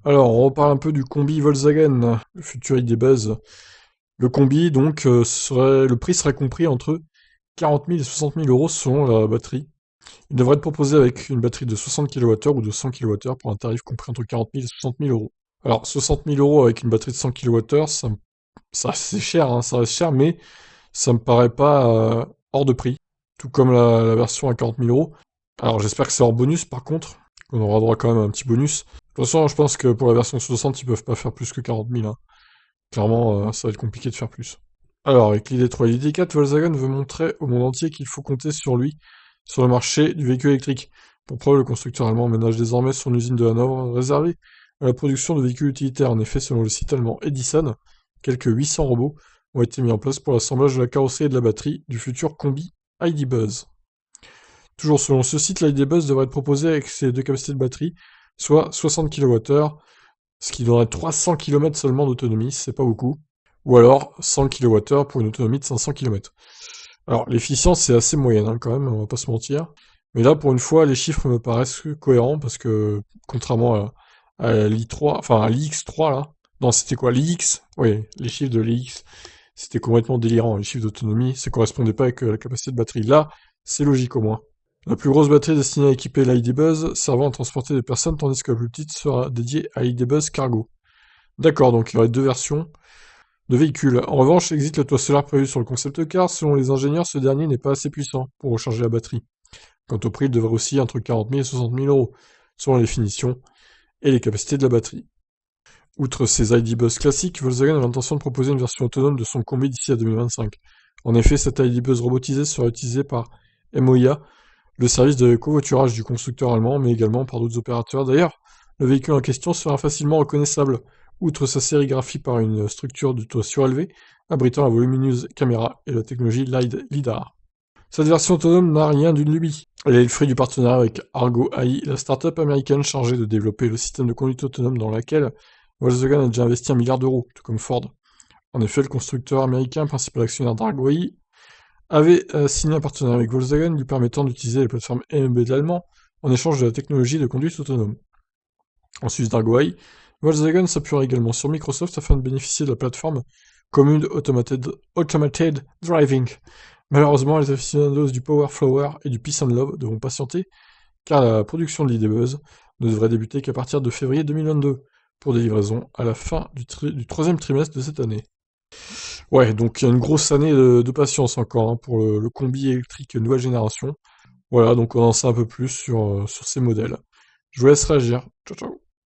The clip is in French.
Alors, on reparle un peu du combi Volkswagen, le futur ID Buzz. Le combi, donc, le prix serait compris entre 40 000 et 60 000 euros selon la batterie. Il devrait être proposé avec une batterie de 60 kWh ou de 100 kWh pour un tarif compris entre 40 000 et 60 000 euros. Alors, 60 000 euros avec une batterie de 100 kWh, ça c'est cher, hein, ça reste cher, mais ça me paraît pas hors de prix. Tout comme la version à 40 000 euros. Alors, j'espère que c'est hors bonus, par contre, qu'on aura droit quand même à un petit bonus. De toute façon, je pense que pour la version 60, ils peuvent pas faire plus que 40 000, hein. Clairement, ça va être compliqué de faire plus. Alors, avec l'ID3 et l'ID4, Volkswagen veut montrer au monde entier qu'il faut compter sur lui sur le marché du véhicule électrique. Pour preuve, le constructeur allemand ménage désormais son usine de Hanovre réservée à la production de véhicules utilitaires. En effet, selon le site allemand Edison, quelques 800 robots ont été mis en place pour l'assemblage de la carrosserie et de la batterie du futur combi ID Buzz. Toujours selon ce site, l'ID Buzz devrait être proposé avec ses deux capacités de batterie, soit 60 kWh, ce qui donnerait 300 km seulement d'autonomie, c'est pas beaucoup, ou alors 100 kWh pour une autonomie de 500 km. Alors l'efficience c'est assez moyenne hein, quand même, on va pas se mentir, mais là pour une fois les chiffres me paraissent cohérents parce que contrairement à l'i3, enfin à l'iX3 là, non c'était quoi l'IX? Oui, les chiffres de l'IX, c'était complètement délirant, les chiffres d'autonomie, ça correspondait pas avec la capacité de batterie. Là, c'est logique au moins. La plus grosse batterie est destinée à équiper l'ID Buzz, servant à transporter des personnes, tandis que la plus petite sera dédiée à l'ID Buzz Cargo. D'accord, donc il y aurait deux versions de véhicules. En revanche, existe le toit solaire prévu sur le concept car, selon les ingénieurs, ce dernier n'est pas assez puissant pour recharger la batterie. Quant au prix, il devrait aussi entre 40 000 et 60 000 euros, selon les finitions et les capacités de la batterie. Outre ces ID Buzz classiques, Volkswagen a l'intention de proposer une version autonome de son combi d'ici à 2025. En effet, cette ID Buzz robotisée sera utilisée par MOIA, le service de covoiturage du constructeur allemand, mais également par d'autres opérateurs. D'ailleurs, le véhicule en question sera facilement reconnaissable, outre sa sérigraphie par une structure de toit surélevé, abritant la volumineuse caméra et la technologie LiDAR. Cette version autonome n'a rien d'une lubie. Elle est le fruit du partenariat avec Argo AI, la start-up américaine chargée de développer le système de conduite autonome dans laquelle Volkswagen a déjà investi 1 milliard d'euros, tout comme Ford. En effet, le constructeur américain, principal actionnaire d'Argo AI, avait signé un partenariat avec Volkswagen lui permettant d'utiliser les plateformes embedded allemands en échange de la technologie de conduite autonome. En Suisse d'Argoai, Volkswagen s'appuiera également sur Microsoft afin de bénéficier de la plateforme commune Automated Driving. Malheureusement, les aficionados du Power Flower et du Peace and Love devront patienter, car la production de l'ID Buzz ne devrait débuter qu'à partir de février 2022, pour des livraisons à la fin du troisième trimestre de cette année. Ouais, donc il y a une grosse année de patience encore hein, pour le combi électrique nouvelle génération. Voilà, donc on en sait un peu plus sur ces modèles. Je vous laisse réagir. Ciao, ciao.